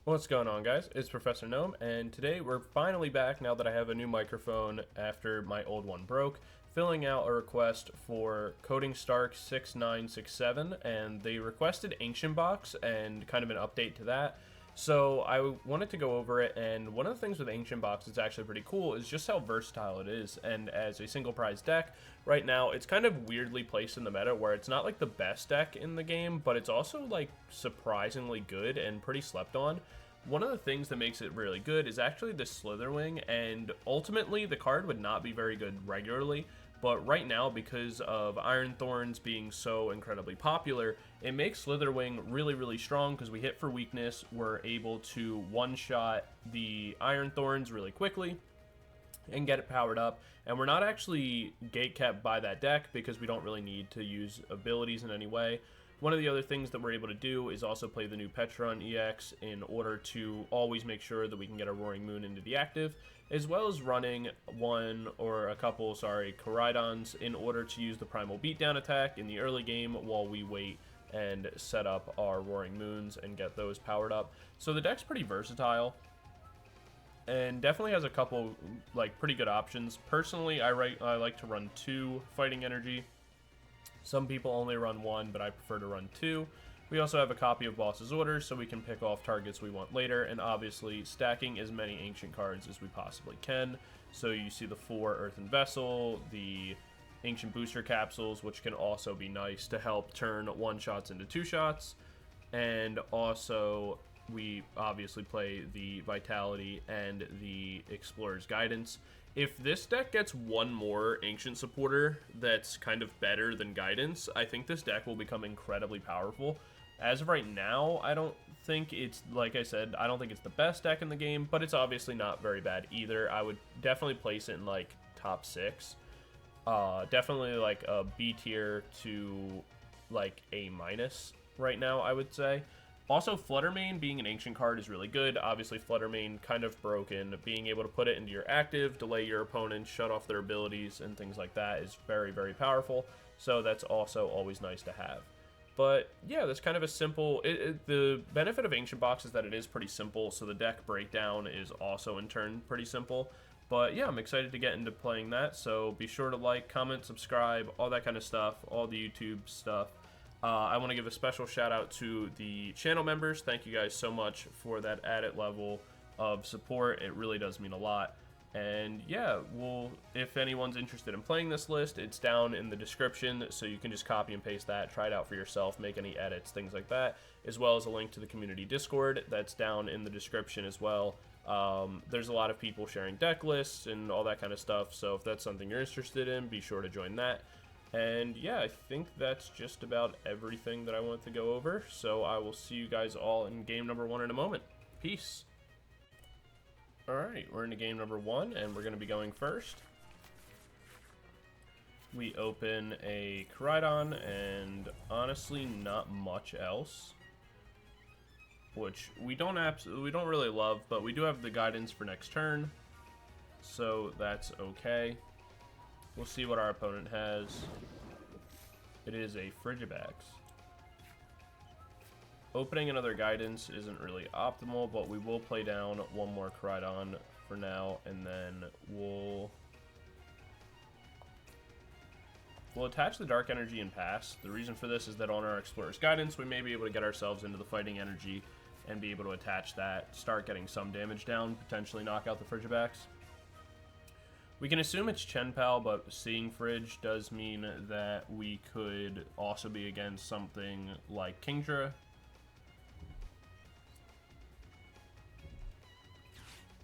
What's going on, guys? It's Professor Gnome, and today we're finally back now that I have a new microphone after my old one broke, filling out a request for Coding Stark 6967, and they requested Ancient Box and kind of an update to that. So I wanted to go over it, and one of the things with Ancient Box that's actually pretty cool is just how versatile it is. And as a single prize deck, right now it's kind of weirdly placed in the meta where it's not like the best deck in the game, but it's also like surprisingly good and pretty slept on. One of the things that makes it really good is actually the Slither Wing, and ultimately the card would not be very good regularly, but right now, because of Iron Thorns being so incredibly popular, it makes Slither Wing really strong because we hit for weakness, we're able to one-shot the Iron Thorns really quickly and get it powered up, and we're not actually gatekept by that deck because we don't really need to use abilities in any way. One of the other things that we're able to do is also play the new Pecharunt EX in order to always make sure that we can get a Roaring Moon into the active, as well as running one or a couple, Koraidons in order to use the Primal Beatdown attack in the early game while we wait and set up our Roaring Moons and get those powered up. So the deck's pretty versatile and definitely has a couple like pretty good options. Personally, I like to run 2 Fighting Energy. Some people only run 1, but I prefer to run 2. We also have a copy of Boss's Orders, so we can pick off targets we want later, and obviously stacking as many ancient cards as we possibly can. So you see the 4 Earthen Vessel, the ancient booster capsules, which can also be nice to help turn 1-shots into 2-shots, and also we obviously play the Vitality and the Explorer's Guidance. If this deck gets one more Ancient Supporter that's kind of better than Guidance, I think this deck will become incredibly powerful. As of right now, I don't think it's, like I said, I don't think it's the best deck in the game, but it's obviously not very bad either. I would definitely place it in, like, top 6. Definitely, like, a B tier to, like, A- right now, I would say. Also, Flutter Mane being an ancient card is really good. Obviously, Flutter Mane kind of broken. Being able to put it into your active, delay your opponent, shut off their abilities, and things like that is very powerful. So that's also always nice to have. But yeah, that's kind of a simple... the benefit of Ancient Box is that it is pretty simple, so the deck breakdown is also in turn pretty simple. But yeah, I'm excited to get into playing that, so be sure to like, comment, subscribe, all that kind of stuff, all the YouTube stuff. I want to give a special shout out to the channel members. Thank you guys so much for that added level of support. It really does mean a lot. And yeah, if anyone's interested in playing this list, it's down in the description, so you can just copy and paste that, try it out for yourself, make any edits, things like that, as well as a link to the community Discord that's down in the description as well. There's a lot of people sharing deck lists and all that kind of stuff, so if that's something you're interested in, be sure to join that. And yeah, I think that's just about everything that I wanted to go over. So I will see you guys all in game number 1 in a moment. Peace. Alright, we're into game number 1, and we're going to be going first. We open a Koraidon, and honestly, not much else. Which we don't really love, but we do have the guidance for next turn. So that's okay. We'll see what our opponent has. It is a Frigibax. Opening another guidance isn't really optimal, but we will play down one more Koraidon for now, and then we'll attach the Dark Energy and pass. The reason for this is that on our Explorer's Guidance, we may be able to get ourselves into the Fighting Energy and be able to attach that, start getting some damage down, potentially knock out the Frigibax. We can assume it's Chenpal, but seeing Fridge does mean that we could also be against something like Kingdra.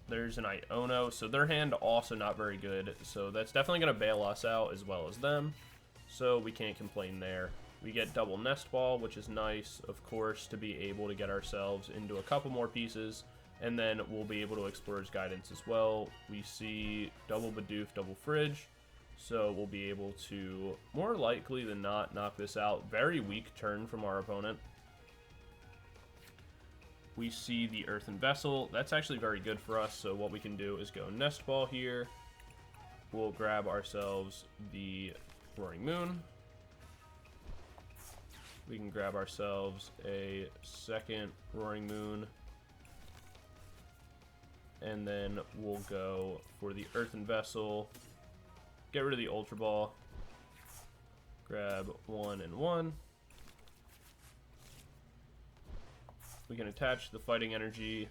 There's an Iono, so their hand also not very good, so that's definitely going to bail us out as well as them, so we can't complain there. We get double Nest Ball, which is nice, of course, to be able to get ourselves into a couple more pieces. And then we'll be able to Explorer's Guidance as well. We see double Bidoof, double Fridge. So we'll be able to, more likely than not, knock this out. Very weak turn from our opponent. We see the Earthen Vessel. That's actually very good for us. So what we can do is go Nest Ball here. We'll grab ourselves the Roaring Moon. We can grab ourselves a second Roaring Moon. and then we'll go for the Earthen Vessel. Get rid of the Ultra Ball. Grab 1 and 1. We can attach the Fighting Energy,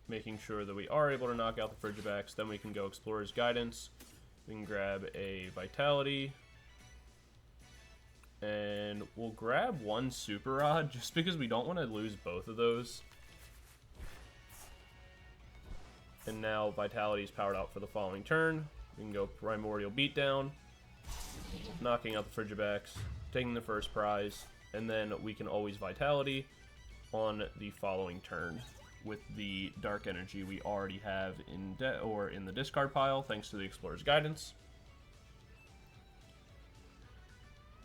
making sure that we are able to knock out the Frigibax. Then we can go Explorer's Guidance. We can grab a Vitality. And we'll grab 1 Super Rod, just because we don't want to lose both of those. And now Vitality is powered out for the following turn. We can go Primordial Beatdown, knocking out the Frigibax, taking the first prize, and then we can always Vitality on the following turn with the Dark Energy we already have in the discard pile, thanks to the Explorer's Guidance,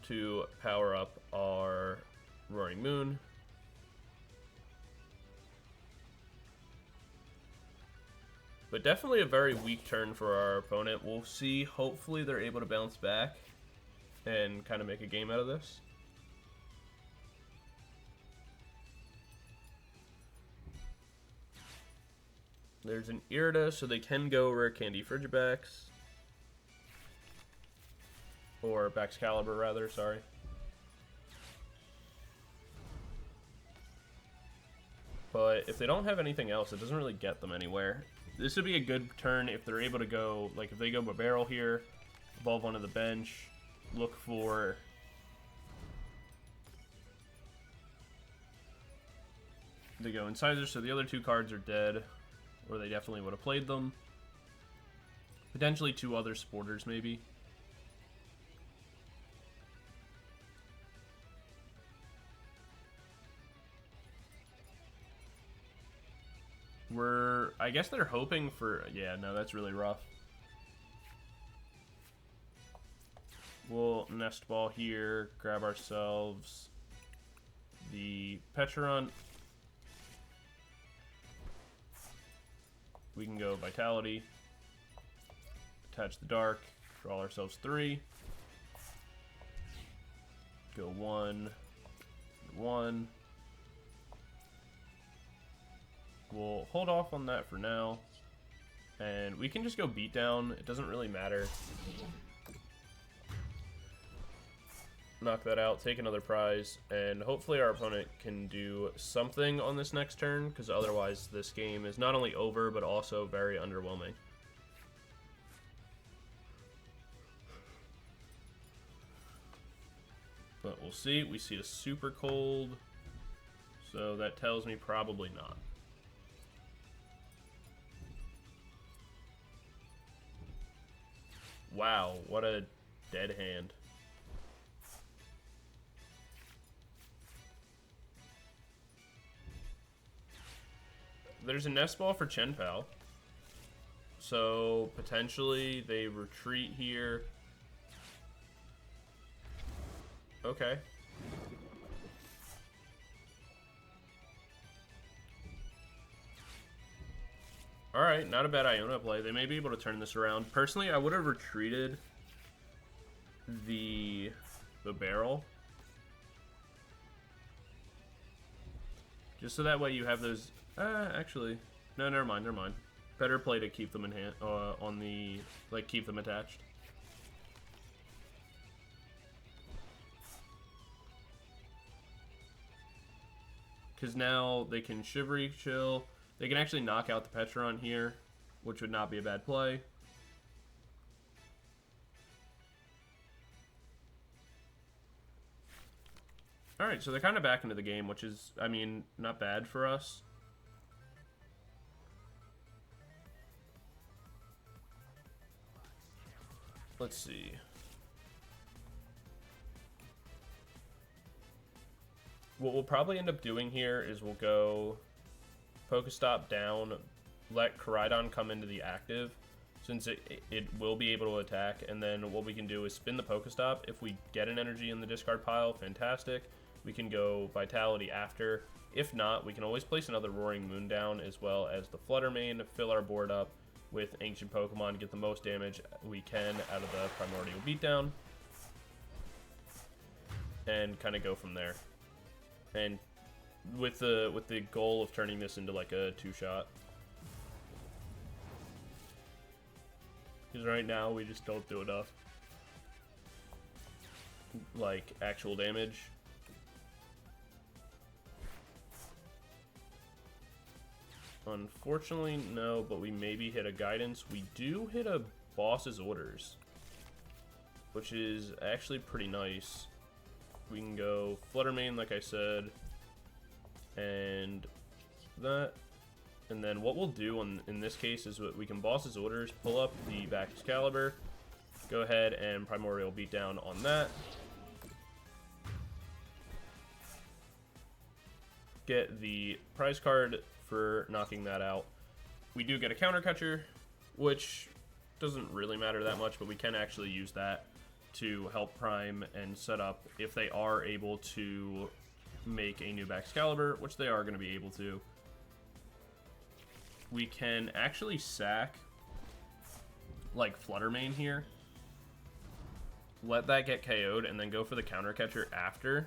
to power up our Roaring Moon. But definitely a very weak turn for our opponent. We'll see. Hopefully they're able to bounce back and kind of make a game out of this. There's an Irida, so they can go Rare Candy Frigibax. Or Baxcalibur, rather, sorry. But if they don't have anything else, it doesn't really get them anywhere. This would be a good turn if they're able to go, like if they go a barrel here, evolve onto the bench, look for they go Incisor, so the other 2 cards are dead, or they definitely would have played them. Potentially 2 other Sporters, maybe. I guess they're hoping for, yeah, no, that's really rough. We'll Nest Ball here, grab ourselves the Pecharunt. We can go Vitality, attach the Dark, draw ourselves 3. Go 1, 1. We'll hold off on that for now, and we can just go Beatdown. It doesn't really matter. Knock that out, take another prize, and hopefully our opponent can do something on this next turn, because otherwise this game is not only over, but also very underwhelming. But we'll see. We see a super cold, so that tells me probably not. Wow, what a dead hand. There's a Nest Ball for Chenpal. So, potentially, they retreat here. Okay. Alright, not a bad Iona play. They may be able to turn this around. Personally, I would have retreated the barrel. Just so that way you have those... actually... No, never mind, never mind. Better play to keep them in hand, on the... Like, keep them attached. Because now they can Shivery Chill. They can actually knock out the Pecharunt here, which would not be a bad play. Alright, so they're kind of back into the game, which is, I mean, not bad for us. Let's see. What we'll probably end up doing here is we'll go PokéStop down, let Koraidon come into the active, since it will be able to attack, and then what we can do is spin the PokéStop. If we get an energy in the discard pile, fantastic. We can go Vitality after. If not, we can always place another Roaring Moon down, as well as the Flutter Mane, fill our board up with Ancient Pokemon, get the most damage we can out of the Primordial Beatdown, and kind of go from there. And with the goal of turning this into like a 2-shot. Because right now we just don't do enough, like, actual damage. Unfortunately, no, but we maybe hit a guidance. We do hit a boss's orders, which is actually pretty nice. We can go Flutter Mane, like I said, and that. And then what we'll do in this case is we can boss's orders, pull up the back Excalibur, go ahead and Primordial Beatdown on that. Get the prize card for knocking that out. We do get a counter catcher, which doesn't really matter that much, but we can actually use that to help prime and set up if they are able to make a new back Excalibur, which they are going to be able to. We can actually sack, like, Flutter Mane here, let that get KO'd, and then go for the counter catcher after,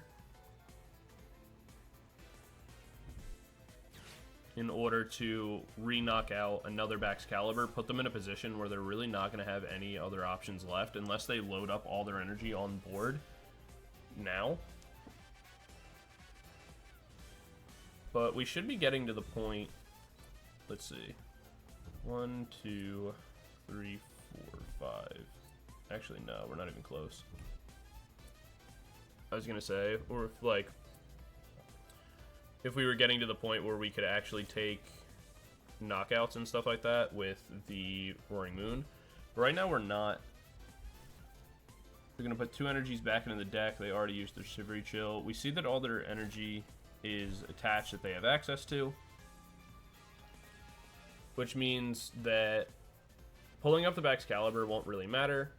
in order to re-knock out another back Excalibur, put them in a position where they're really not going to have any other options left unless they load up all their energy on board now. But we should be getting to the point, let's see, 1, 2, 3, 4, 5. Actually, no, we're not even close. I was going to say, or if, like, if we were getting to the point where we could actually take knockouts and stuff like that with the Roaring Moon. But right now we're not. We're going to put 2 energies back into the deck. They already used their Shivery Chill. We see that all their energy is attached that they have access to, which means that pulling up the back Excalibur won't really matter.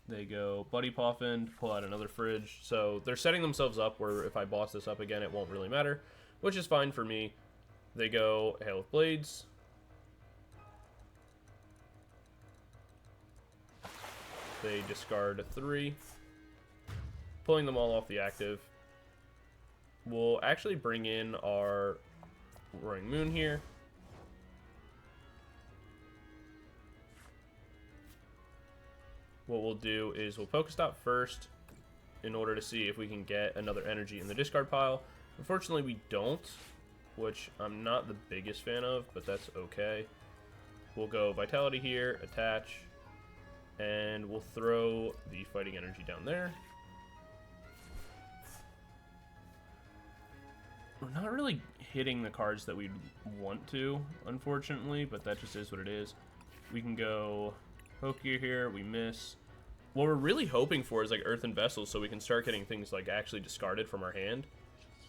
They go Buddy Poffin, pull out another Fridge. So they're setting themselves up where if I boss this up again, it won't really matter, which is fine for me. They go Hail of Blades. They discard 3, pulling them all off the active. We'll actually bring in our Roaring Moon here. What we'll do is we'll PokéStop first in order to see if we can get another energy in the discard pile. Unfortunately, we don't, which I'm not the biggest fan of, but that's okay. We'll go Vitality here, attach, and we'll throw the fighting energy down there. We're not really hitting the cards that we'd want to, unfortunately, but that just is what it is. We can go Pokégear here, we miss. What we're really hoping for is like Earthen Vessel so we can start getting things like actually discarded from our hand.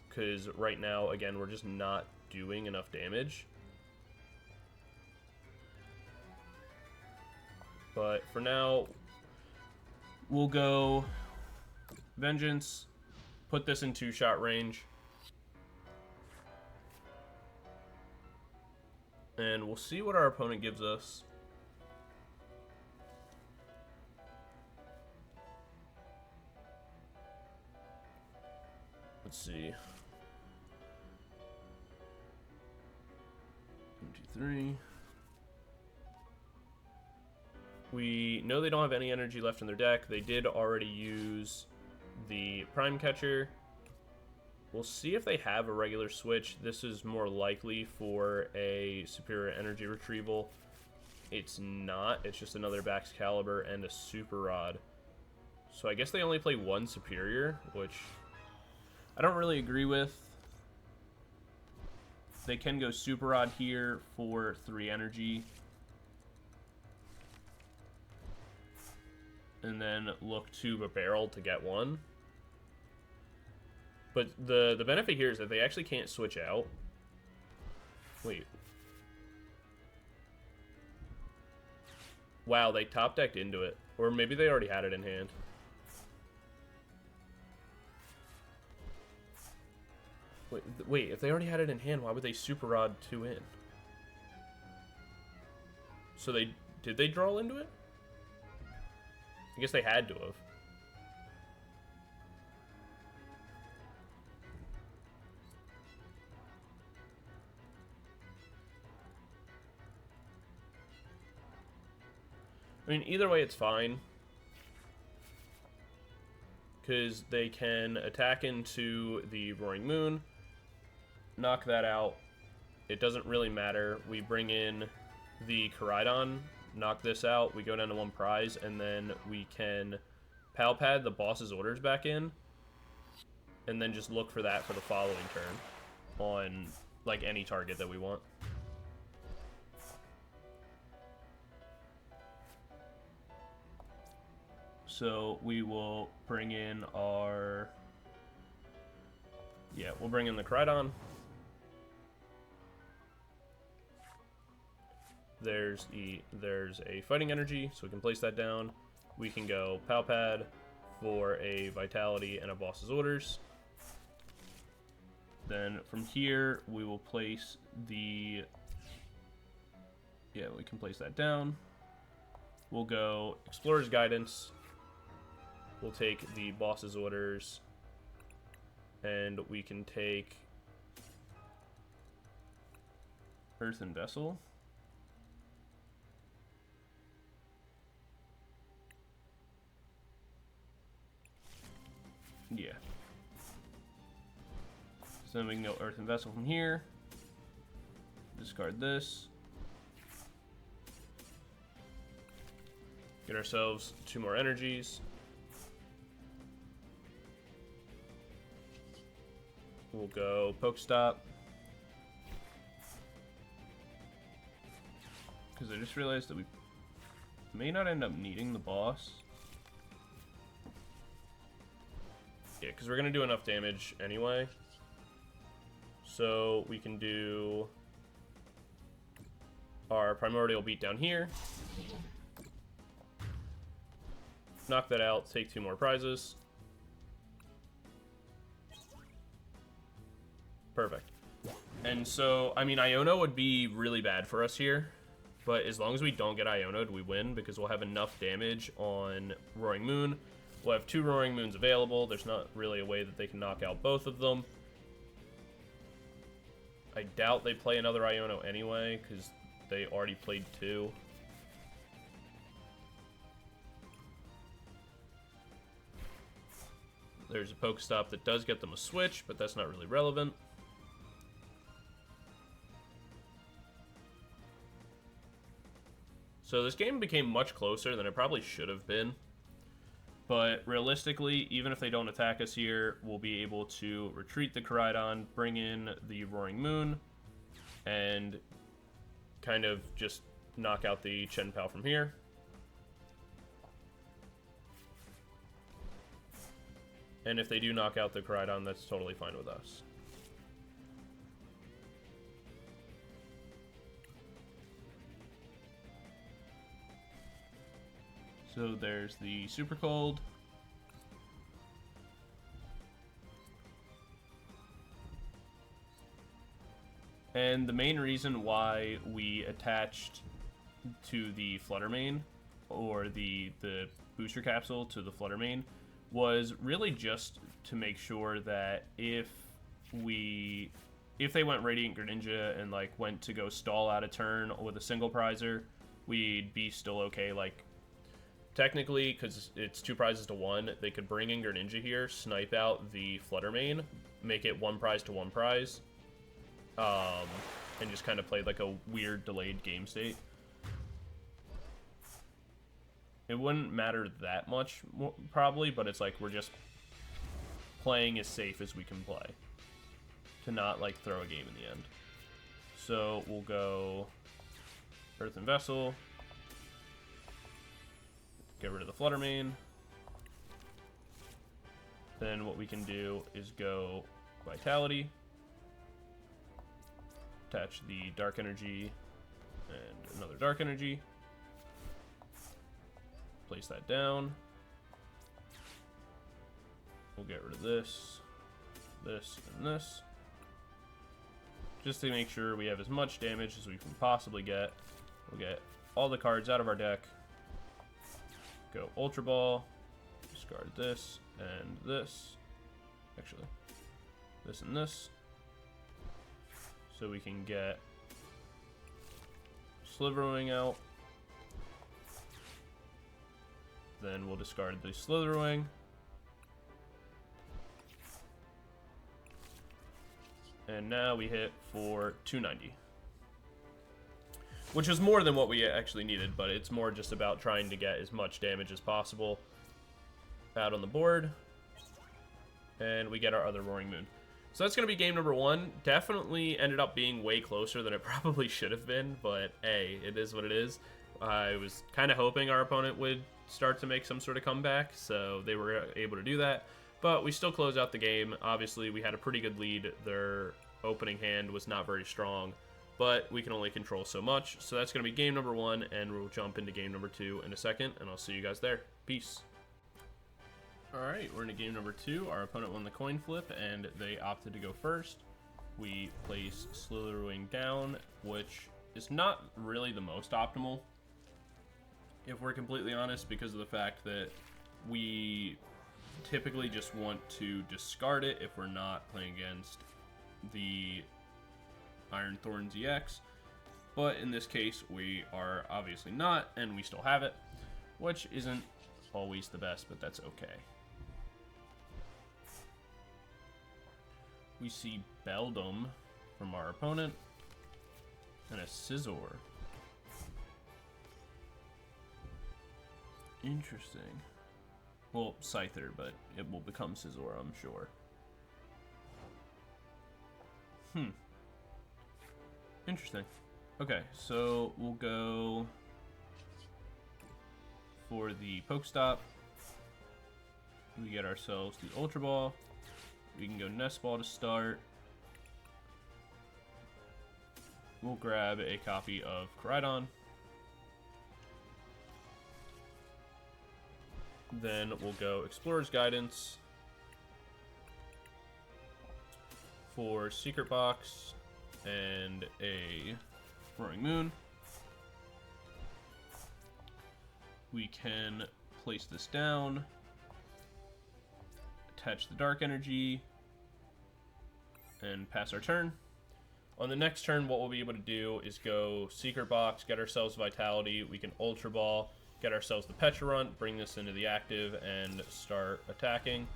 Because right now, again, we're just not doing enough damage. But for now, we'll go Vengeance, put this in 2-shot range. And we'll see what our opponent gives us. Let's see. 1, 2, 3. We know they don't have any energy left in their deck. They did already use the Prime Catcher. We'll see if they have a regular switch. This is more likely for a Superior Energy Retrieval. It's not. It's just another back Excalibur and a Super Rod. So I guess they only play 1 Superior, which I don't really agree with. They can go Super Rod here for 3 energy. And then look to a barrel to get 1. But the benefit here is that they actually can't switch out. Wait. Wow, they top decked into it. Or maybe they already had it in hand. Wait, if they already had it in hand, why would they Super Rod 2 in? So did they draw into it? I guess they had to have. I mean, either way it's fine. Because they can attack into the Roaring Moon, knock that out. It doesn't really matter. We bring in the Koraidon, knock this out, we go down to 1 prize, and then we can Pal Pad the boss's orders back in, and then just look for that for the following turn on, like, any target that we want. So we will bring in our... Yeah, we'll bring in the Koraidon. There's a fighting energy, so we can place that down. We can go Pal Pad for a vitality and a boss's orders. Then from here, we will place the... Yeah, we can place that down. We'll go Explorer's Guidance. We'll take the boss's orders. And we can take Earthen Vessel. Yeah. So then we can go Earthen Vessel from here. Discard this. Get ourselves 2 more energies. We'll go PokéStop. Because I just realized that we may not end up needing the boss. Yeah, because we're going to do enough damage anyway. So we can do our Primordial Beat down here. Knock that out, take 2 more prizes. Perfect. And so, I mean, Iono would be really bad for us here. But as long as we don't get Iono'd, we win, because we'll have enough damage on Roaring Moon. We'll have 2 Roaring Moons available. There's not really a way that they can knock out both of them. I doubt they play another Iono anyway, because they already played 2. There's a PokéStop that does get them a switch, but that's not really relevant. So this game became much closer than it probably should have been. But realistically, even if they don't attack us here, we'll be able to retreat the Koraidon, bring in the Roaring Moon, and kind of just knock out the Chien-Pao from here. And if they do knock out the Koraidon, that's totally fine with us. So there's the Super Cold. And the main reason why we attached to the Flutter Mane, or the booster capsule to the Flutter Mane, was really just to make sure that if they went Radiant Greninja and like went to go stall out a turn with a single prizer, we'd be still okay. Like, technically, because it's 2 prizes to 1, they could bring in Greninja here, snipe out the Flutter Mane, make it 1 prize to 1 prize, and just kind of play like a weird delayed game state. It wouldn't matter that much, probably, but it's like we're just playing as safe as we can play to not like throw a game in the end. So we'll go Earthen Vessel. Get rid of the Flutter Mane. Then what we can do is go Vitality. Attach the Dark Energy and another Dark Energy. Place that down. We'll get rid of this, this, and this. Just to make sure we have as much damage as we can possibly get. We'll get all the cards out of our deck. Go Ultra Ball, discard this and this. Actually, this and this. So we can get Slither Wing out. Then we'll discard the Slither Wing. And now we hit for 290. Which is more than what we actually needed, but it's more just about trying to get as much damage as possible out on the board. And we get our other Roaring Moon. So that's going to be game number 1. Definitely ended up being way closer than it probably should have been, but hey, it is what it is. I was kind of hoping our opponent would start to make some sort of comeback, so they were able to do that. But we still close out the game. Obviously, we had a pretty good lead. Their opening hand was not very strong, but we can only control so much. So that's going to be game number 1, and we'll jump into game number 2 in a second, and I'll see you guys there. Peace. Alright, we're into game number 2. Our opponent won the coin flip, and they opted to go first. We place Slither Wing down, which is not really the most optimal, if we're completely honest, because of the fact that we typically just want to discard it if we're not playing against the Iron Thorns EX. But in this case, we are obviously not, and we still have it, which isn't always the best, but that's okay. We see Beldum from our opponent, and a Scizor. Interesting. Well, Scyther, but it will become Scizor, I'm sure. Interesting. Okay, so we'll go for the PokéStop. We get ourselves the Ultra Ball. We can go Nest Ball to start. We'll grab a copy of Koraidon. Then we'll go Explorer's Guidance for Secret Box and a Roaring Moon. We can place this down, attach the Dark Energy, and pass our turn. On the next turn, what we'll be able to do is go Secret Box, get ourselves Vitality. We can Ultra Ball, get ourselves the Pecharunt, bring this into the active, and start attacking.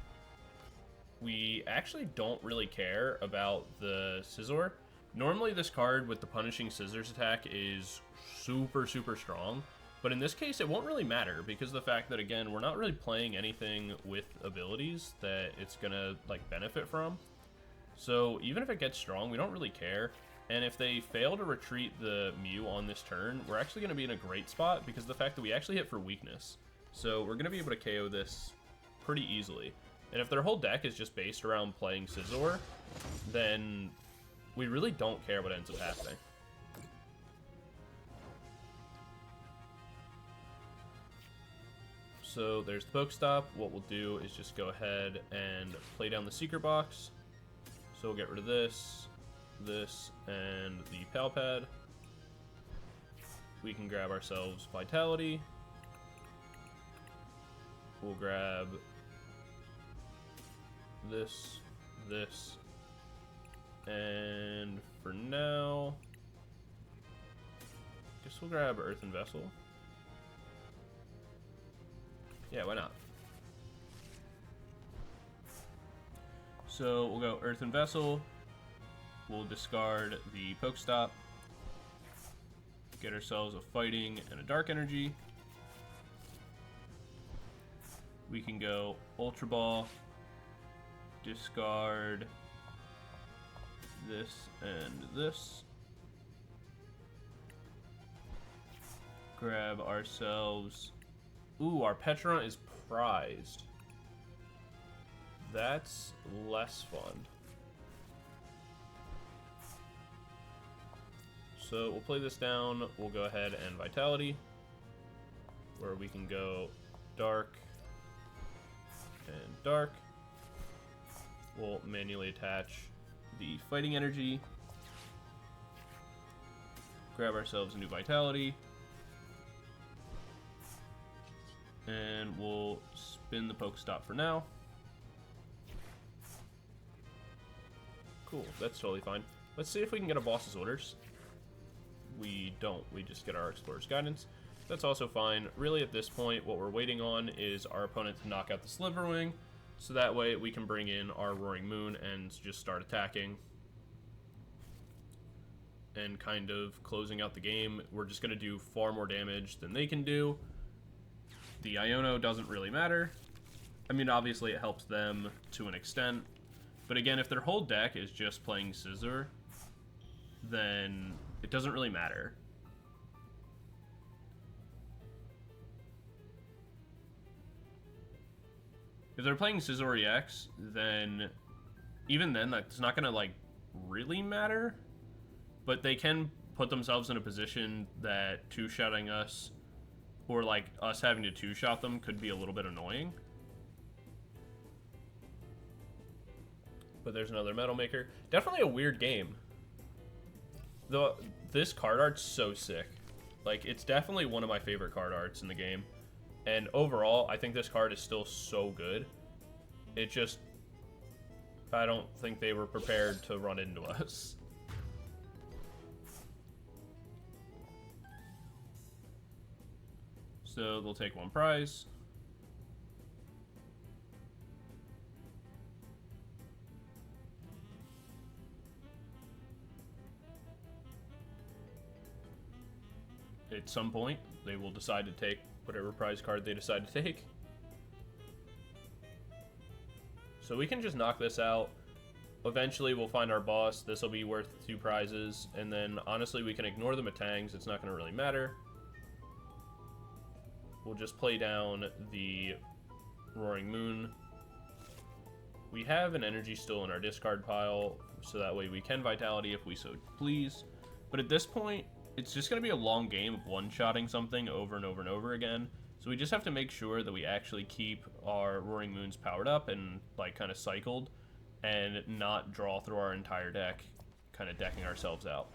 We actually don't really care about the Scizor. Normally this card with the Punishing Scissors attack is super strong, but in this case it won't really matter because of the fact that, again, we're not really playing anything with abilities that it's gonna like benefit from. So even if it gets strong, we don't really care. And if they fail to retreat the Mew on this turn, we're actually going to be in a great spot because of the fact that we actually hit for weakness. So we're going to be able to KO this pretty easily. And if their whole deck is just based around playing Scizor, then we really don't care what ends up happening. So there's the PokéStop. What we'll do is just go ahead and play down the Secret Box. So we'll get rid of this, and the Pal Pad. We can grab ourselves Vitality. We'll grab this, and for now, guess we'll grab Earthen Vessel. Yeah, why not? So we'll go Earthen Vessel. We'll discard the PokéStop. Get ourselves a Fighting and a Dark Energy. We can go Ultra Ball. Discard this and this. Grab ourselves... Ooh, our Pecharunt is prized. That's less fun. So we'll play this down. We'll go ahead and Vitality, where we can go Dark and Dark. We'll manually attach the Fighting Energy. Grab ourselves a new Vitality. And we'll spin the PokéStop for now. Cool, that's totally fine. Let's see if we can get a boss's orders. We don't, we just get our Explorer's Guidance. That's also fine. Really, at this point, what we're waiting on is our opponent to knock out the Slither Wing, so that way we can bring in our Roaring Moon and just start attacking and kind of closing out the game. We're just going to do far more damage than they can do. The Iono doesn't really matter. I mean, obviously it helps them to an extent, but again, if their whole deck is just playing Scizor, then it doesn't really matter. If they're playing Scizor EX, then even then, that's not going to, like, really matter. But they can put themselves in a position that two-shotting us, or, like, us having to two-shot them could be a little bit annoying. But there's another Metal Maker. Definitely a weird game. Though, this card art's so sick. Like, it's definitely one of my favorite card arts in the game. And overall, I think this card is still so good. It just, I don't think they were prepared to run into us. So they'll take one prize. At some point, they will decide to take whatever prize card they decide to take. So we can just knock this out. Eventually we'll find our boss. This will be worth 2 prizes. And then honestly we can ignore the Matangs. It's not going to really matter. We'll just play down the Roaring Moon. We have an energy still in our discard pile, so that way we can Vitality if we so please. But at this point, it's just going to be a long game of one-shotting something over and over and over again. So we just have to make sure that we actually keep our Roaring Moons powered up and, like, kind of cycled, and not draw through our entire deck, kind of decking ourselves out,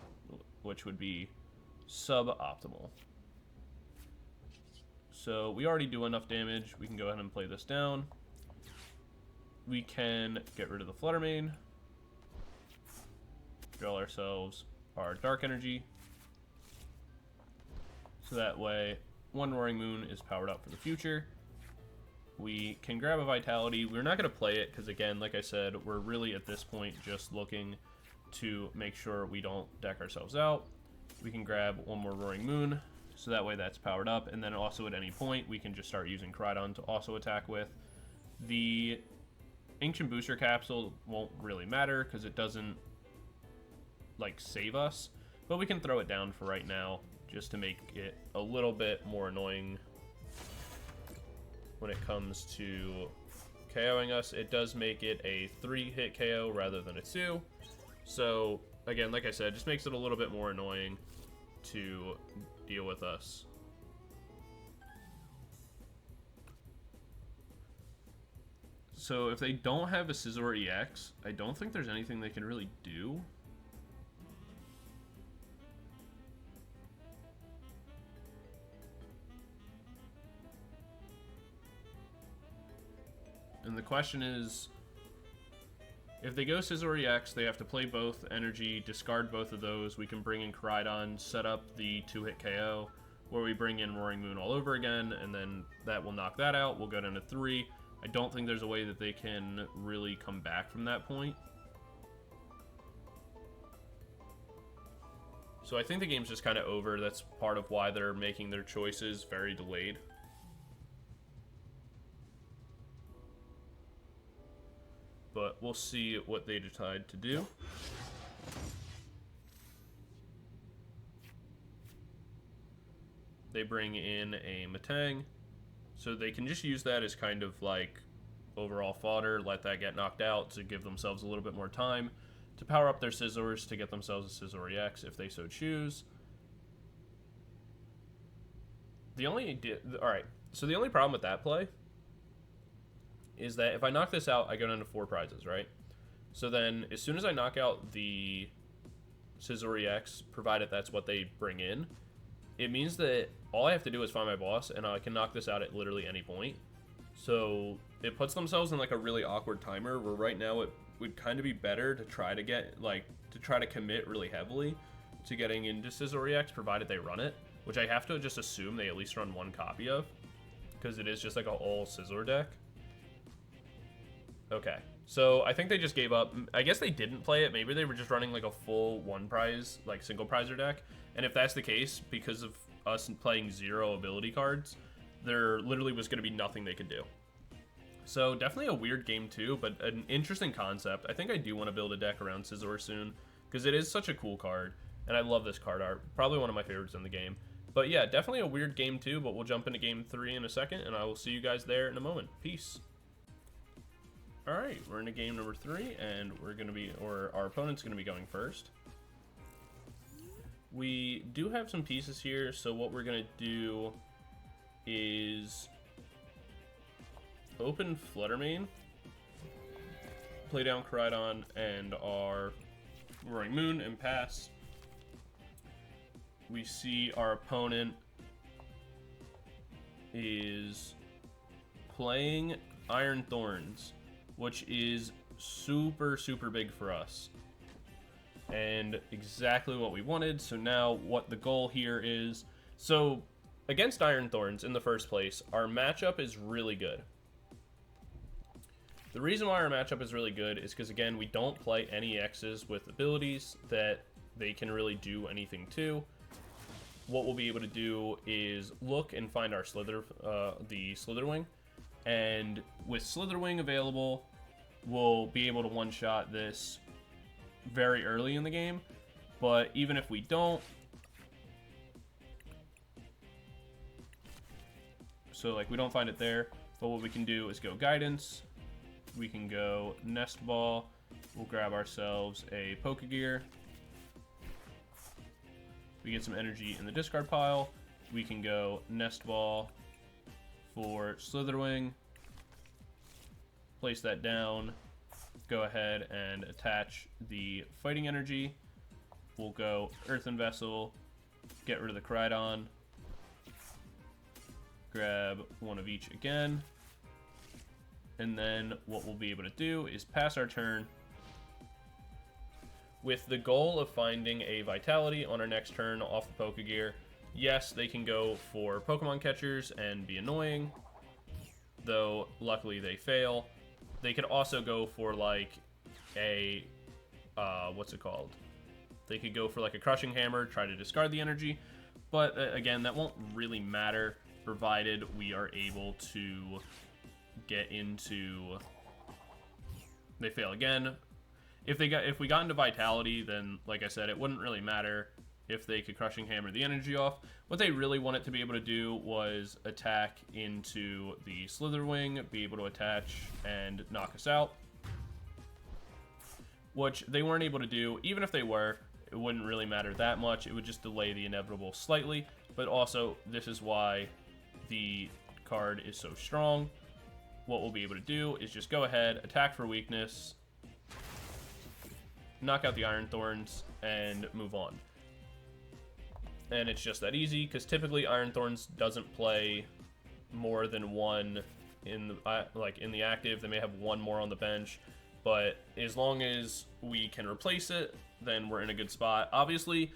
which would be suboptimal. So we already do enough damage. We can go ahead and play this down. We can get rid of the Flutter Mane, draw ourselves our Dark Energy, so that way one Roaring Moon is powered up for the future. We can grab a Vitality. We're not going to play it because, again, like I said, we're really at this point just looking to make sure we don't deck ourselves out. We can grab one more Roaring Moon, so that way that's powered up, and then also at any point we can just start using Koraidon to also attack with. The Ancient Booster Capsule won't really matter because it doesn't, like, save us, but we can throw it down for right now just to make it a little bit more annoying when it comes to KOing us. It does make it a 3-hit KO rather than a 2, so again, like I said, just makes it a little bit more annoying to deal with us. So if they don't have a Scizor EX, I don't think there's anything they can really do. And the question is, if they go Scizor EX, they have to play both energy, discard both of those. We can bring in Koraidon, set up the 2-hit KO, where we bring in Roaring Moon all over again, and then that will knock that out. We'll go down to 3. I don't think there's a way that they can really come back from that point. So I think the game's just kind of over. That's part of why they're making their choices very delayed. But we'll see what they decide to do. They bring in a Matang, so they can just use that as kind of like overall fodder, let that get knocked out to give themselves a little bit more time to power up their Scizors to get themselves a Scizor EX if they so choose. Alright, so the only problem with that play is that if I knock this out, I go down to 4 prizes, right? So then, as soon as I knock out the Scizor EX, provided that's what they bring in, it means that all I have to do is find my boss, and I can knock this out at literally any point. So it puts themselves in like a really awkward timer, where right now it would kind of be better to try to commit really heavily to getting into Scizor EX, provided they run it. which I have to just assume they at least run one copy of, because it is just like a all Sizzler deck. Okay, so I think they just gave up. I guess they didn't play it. Maybe they were just running like a full one prize, like single prizer deck. And if that's the case, because of us playing 0 ability cards, there literally was going to be nothing they could do. So definitely a weird game too, but an interesting concept. I think I do want to build a deck around Scizor soon, because it is such a cool card, and I love this card art. Probably one of my favorites in the game. But yeah, definitely a weird game too, but we'll jump into game 3 in a second, and I will see you guys there in a moment. Peace. Alright, we're into game number 3, and we're going to be, or our opponent's going to be going first. We do have some pieces here, so what we're going to do is open Flutter Mane, play down Koraidon and our Roaring Moon, and pass. We see our opponent is playing Iron Thorns, which is super big for us, and exactly what we wanted. So now what the goal here is, so against Iron Thorns in the first place, our matchup is really good. The reason why our matchup is really good is because, again, we don't play any X's with abilities that they can really do anything to. What we'll be able to do is look and find our the Slither Wing, and with Slither Wing available, we'll be able to one-shot this very early in the game. But even if we don't, so like we don't find it there, but what we can do is go Guidance. We can go Nest Ball. We'll grab ourselves a Pokégear. We get some energy in the discard pile. We can go Nest Ball for Slither Wing. Place that down. Go ahead and attach the fighting energy. We'll go Earthen Vessel. Get rid of the Koraidon. Grab one of each again. And then what we'll be able to do is pass our turn with the goal of finding a Vitality on our next turn off the Pokégear. Yes, they can go for Pokemon catchers and be annoying, though luckily they fail. They could also go for like a, what's it called? They could go for like a Crushing Hammer, try to discard the energy, but again, that won't really matter provided we are able to get into, they fail again. If we got into Vitality, then like I said, it wouldn't really matter if they could Crushing Hammer the energy off. What they really wanted to be able to do was attack into the Slither Wing, be able to attach and knock us out, which they weren't able to do. Even if they were, it wouldn't really matter that much. It would just delay the inevitable slightly, but also this is why the card is so strong. What we'll be able to do is just go ahead, attack for weakness, knock out the Iron Thorns, and move on. And it's just that easy, because typically Iron Thorns doesn't play more than one in the active. They may have one more on the bench, but as long as we can replace it, then we're in a good spot. Obviously,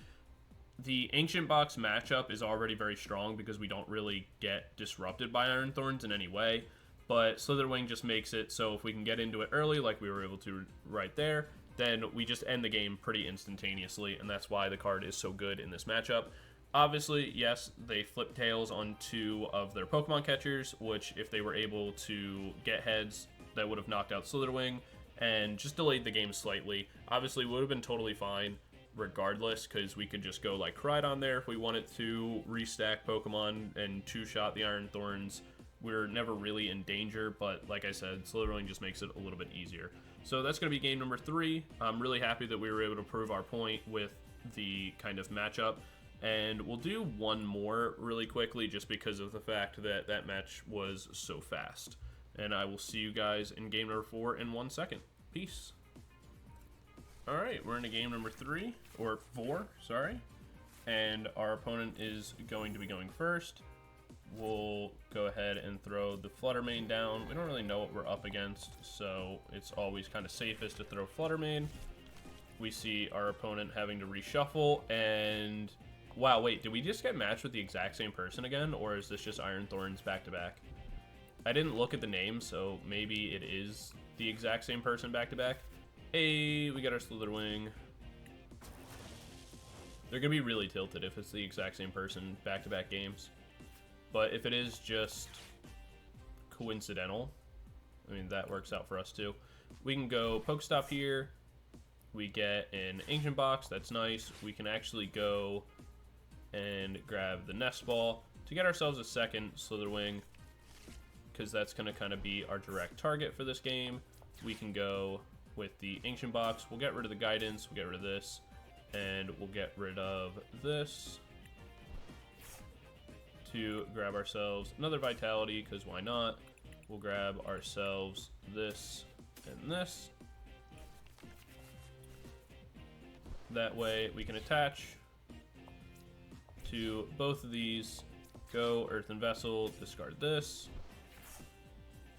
the Ancient Box matchup is already very strong because we don't really get disrupted by Iron Thorns in any way. But Slither Wing just makes it so if we can get into it early, like we were able to right there, then we just end the game pretty instantaneously, and that's why the card is so good in this matchup. Obviously, yes, they flip tails on 2 of their Pokemon catchers, which if they were able to get heads, that would have knocked out Slither Wing and just delayed the game slightly. Obviously, would have been totally fine regardless, because we could just go like Koraidon there if we wanted to restack Pokemon and 2-shot the Iron Thorns. We're never really in danger, but like I said, Slither Wing just makes it a little bit easier. So that's going to be game number 3. I'm really happy that we were able to prove our point with the kind of matchup. And we'll do one more really quickly just because of the fact that that match was so fast. And I will see you guys in game number 4 in 1 second. Peace. Alright, we're into game number 3, or 4, sorry. And our opponent is going to be going first. We'll go ahead and throw the Flutter Mane down. We don't really know what we're up against, so it's always kind of safest to throw Flutter Mane. We see our opponent having to reshuffle, and Wow, wait, did we just get matched with the exact same person again, or is this just Iron Thorns back-to-back? I didn't look at the name, so maybe it is the exact same person back-to-back. Hey, we got our Slither Wing. They're going to be really tilted if it's the exact same person back-to-back games. But if it is just coincidental, I mean, that works out for us too. We can go PokéStop here. We get an Ancient Box. That's nice. We can actually go and grab the Nest Ball to get ourselves a second Slither Wing, because that's going to kind of be our direct target for this game. We can go with the Ancient Box. We'll get rid of the Guidance. We'll get rid of this. And we'll get rid of this to grab ourselves another Vitality, because why not? We'll grab ourselves this and this. That way we can attach to both of these. Go Earthen Vessel, discard this.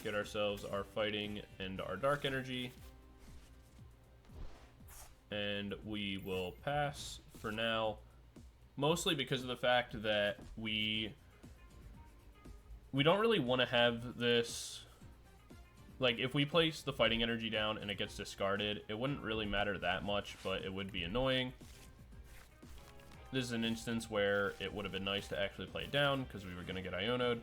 Get ourselves our Fighting and our Dark Energy. And we will pass for now, mostly because of the fact that we don't really want to have this, like, if we place the Fighting Energy down and it gets discarded, it wouldn't really matter that much, but it would be annoying. This is an instance where it would have been nice to actually play it down, because we were going to get Iono'd.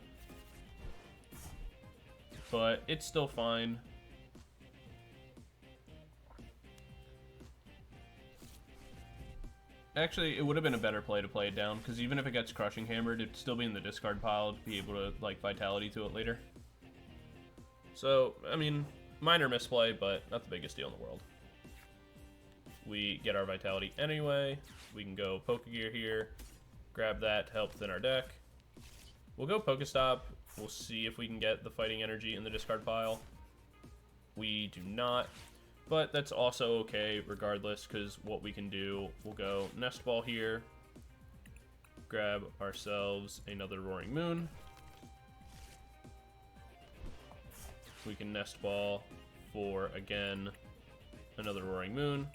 But it's still fine. Actually, it would have been a better play to play it down, because even if it gets Crushing Hammered, it'd still be in the discard pile to be able to, like, Vitality to it later. So, I mean, minor misplay, but not the biggest deal in the world. We get our Vitality anyway. We can go Pokégear here, grab that to help thin our deck. We'll go PokéStop. We'll see if we can get the Fighting Energy in the discard pile. We do not. But that's also okay regardless, because what we can do, we'll go Nest Ball here, grab ourselves another Roaring Moon. We can Nest Ball for, again, another Roaring Moon.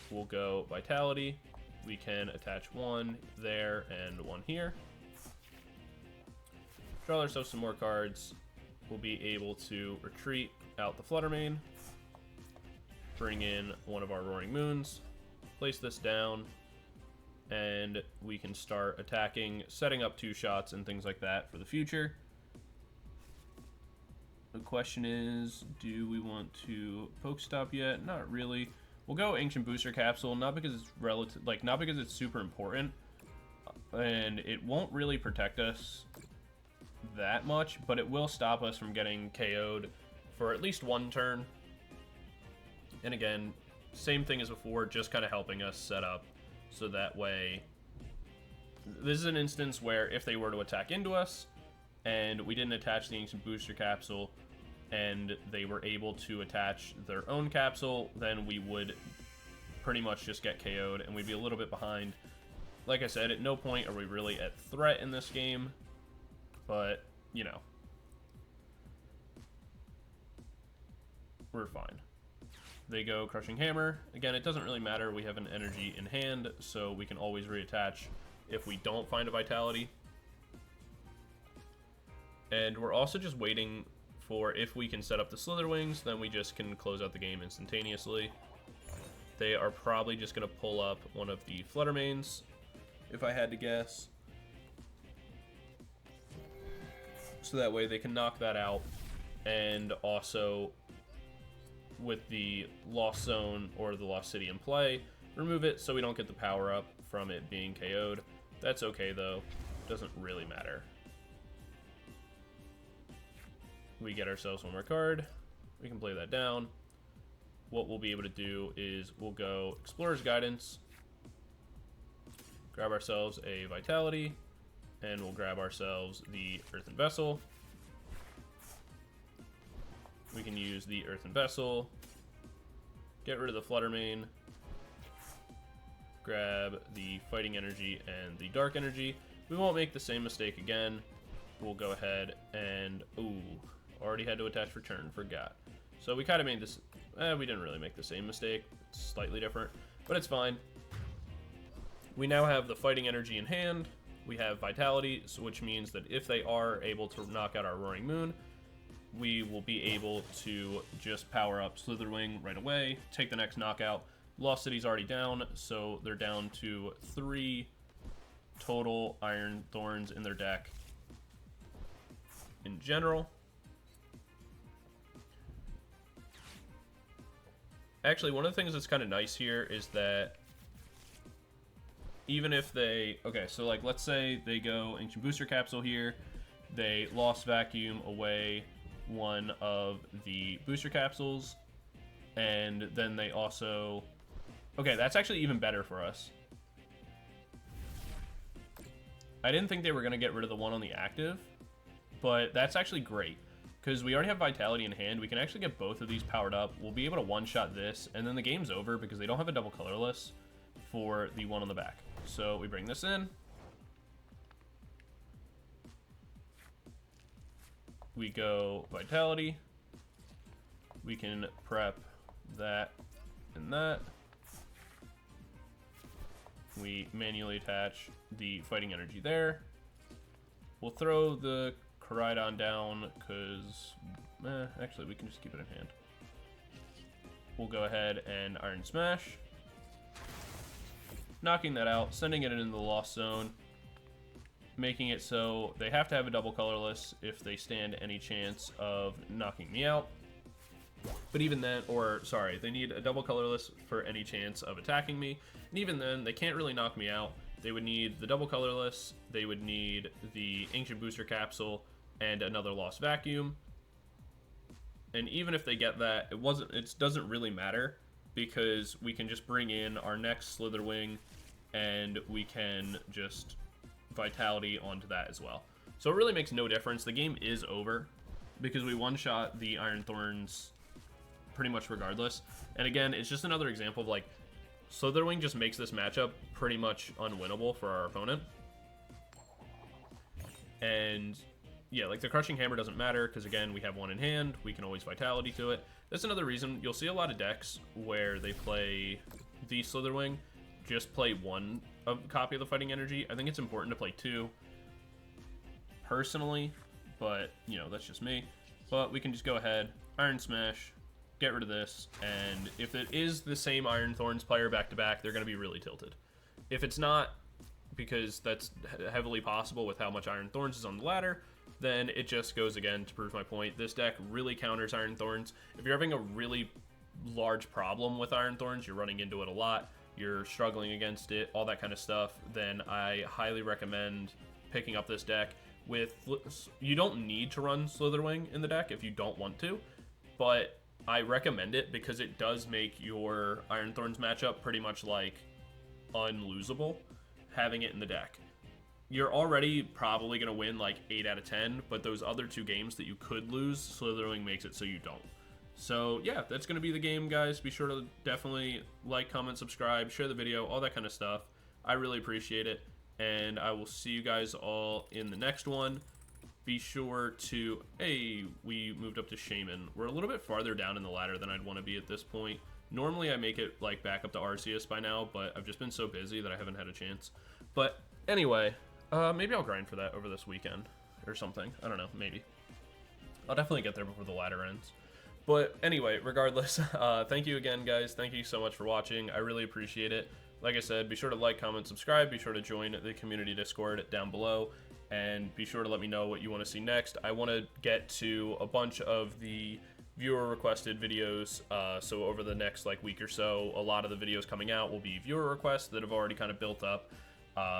We'll go Vitality. We can attach one there and one here. Draw ourselves some more cards. We'll be able to retreat out the Flutter Mane, bring in one of our Roaring Moons, place this down, and we can start attacking, setting up 2 shots and things like that for the future. The question is, do we want to PokéStop yet? Not really. We'll go Ancient Booster Capsule, not because it's not because it's super important, and it won't really protect us that much, but it will stop us from getting KO'd for at least 1 turn. And again, same thing as before, just kind of helping us set up so that way. This is an instance where if they were to attack into us and we didn't attach the Ancient Booster Capsule and they were able to attach their own capsule, then we would pretty much just get KO'd and we'd be a little bit behind. Like I said, at no point are we really at threat in this game. But, you know, we're fine. They go Crushing Hammer. Again, it doesn't really matter. We have an energy in hand, so we can always reattach if we don't find a Vitality. And we're also just waiting for, if we can set up the Slither Wings, then we just can close out the game instantaneously. They are probably just going to pull up one of the Flutter Manes, if I had to guess. So that way they can knock that out, and also with the Lost Zone or the Lost City in play, remove it so we don't get the power up from it being KO'd. That's okay though, doesn't really matter. We get ourselves one more card, we can play that down. What we'll be able to do is we'll go Explorer's Guidance, grab ourselves a Vitality, and we'll grab ourselves the Earthen Vessel. We can use the Earthen Vessel, get rid of the Flutter Mane, grab the Fighting Energy and the Dark Energy. We won't make the same mistake again. We'll go ahead and, ooh, already had to attach return, forgot. So we kind of made this, we didn't really make the same mistake, it's slightly different. but it's fine. We now have the fighting energy in hand. We have vitality, which means that if they are able to knock out our Roaring Moon, we will be able to just power up Slither Wing right away, take the next knockout. Lost City's already down, so they're down to 3 total Iron Thorns in their deck in general. Actually, one of the things that's kind of nice here is that even if they... Okay, so like let's say they go Ancient Booster Capsule here, they Lost Vacuum away one of the Booster Capsules, and then they also... Okay, that's actually even better for us. I didn't think they were going to get rid of the one on the active, but that's actually great. Because we already have Vitality in hand, we can actually get both of these powered up. We'll be able to one-shot this, and then the game's over because they don't have a double colorless for the one on the back. So we bring this in. We go Vitality. We can prep that and that. We manually attach the fighting energy there. We'll throw the Koraidon down because, actually we can just keep it in hand. We'll go ahead and Iron Smash. Knocking that out, sending it into the Lost Zone, making it so they have to have a double colorless if they stand any chance of knocking me out. But even then, or sorry, they need a double colorless for any chance of attacking me. And even then, they can't really knock me out. They would need the double colorless, they would need the Ancient Booster Capsule, and another Lost Vacuum. And even if they get that, it doesn't really matter, because we can just bring in our next Slither Wing, and we can just Vitality onto that as well. So it really makes no difference. The game is over, because we one-shot the Iron Thorns pretty much regardless. And again, it's just another example of like, Slither Wing just makes this matchup pretty much unwinnable for our opponent. And yeah, like the Crushing Hammer doesn't matter because again, we have one in hand. We can always Vitality to it. That's another reason you'll see a lot of decks where they play the Slither Wing, just play one copy of the Fighting Energy. I think it's important to play 2 personally, but you know, that's just me. But we can just go ahead, Iron Smash, get rid of this, and if it is the same Iron Thorns player back to back, they're going to be really tilted. If it's not, because that's heavily possible with how much Iron Thorns is on the ladder, then it just goes again to prove my point. This deck really counters Iron Thorns. If you're having a really large problem with Iron Thorns, you're running into it a lot, you're struggling against it, all that kind of stuff, then I highly recommend picking up this deck. You don't need to run Slither Wing in the deck if you don't want to, but I recommend it because it does make your Iron Thorns matchup pretty much like unlosable having it in the deck. You're already probably going to win like 8 out of 10, but those other 2 games that you could lose, Slither Wing makes it so you don't. So yeah, that's going to be the game, guys. Be sure to definitely like, comment, subscribe, share the video, all that kind of stuff. I really appreciate it, and I will see you guys all in the next one. Be sure to... Hey, we moved up to Shaman. We're a little bit farther down in the ladder than I'd want to be at this point. Normally I make it like back up to Arceus by now, but I've just been so busy that I haven't had a chance. But anyway, maybe I'll grind for that over this weekend or something. I don't know, maybe. I'll definitely get there before the ladder ends. But anyway, regardless, thank you again, guys. Thank you so much for watching. I really appreciate it. Like I said, be sure to like, comment, subscribe. Be sure to join the community Discord down below. And be sure to let me know what you want to see next. I want to get to a bunch of the viewer requested videos. So over the next like week or so, a lot of the videos coming out will be viewer requests that have already kind of built up.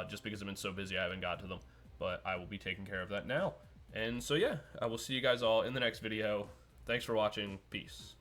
Just because I've been so busy, I haven't got to them. But I will be taking care of that now. And so yeah, I will see you guys all in the next video. Thanks for watching. Peace.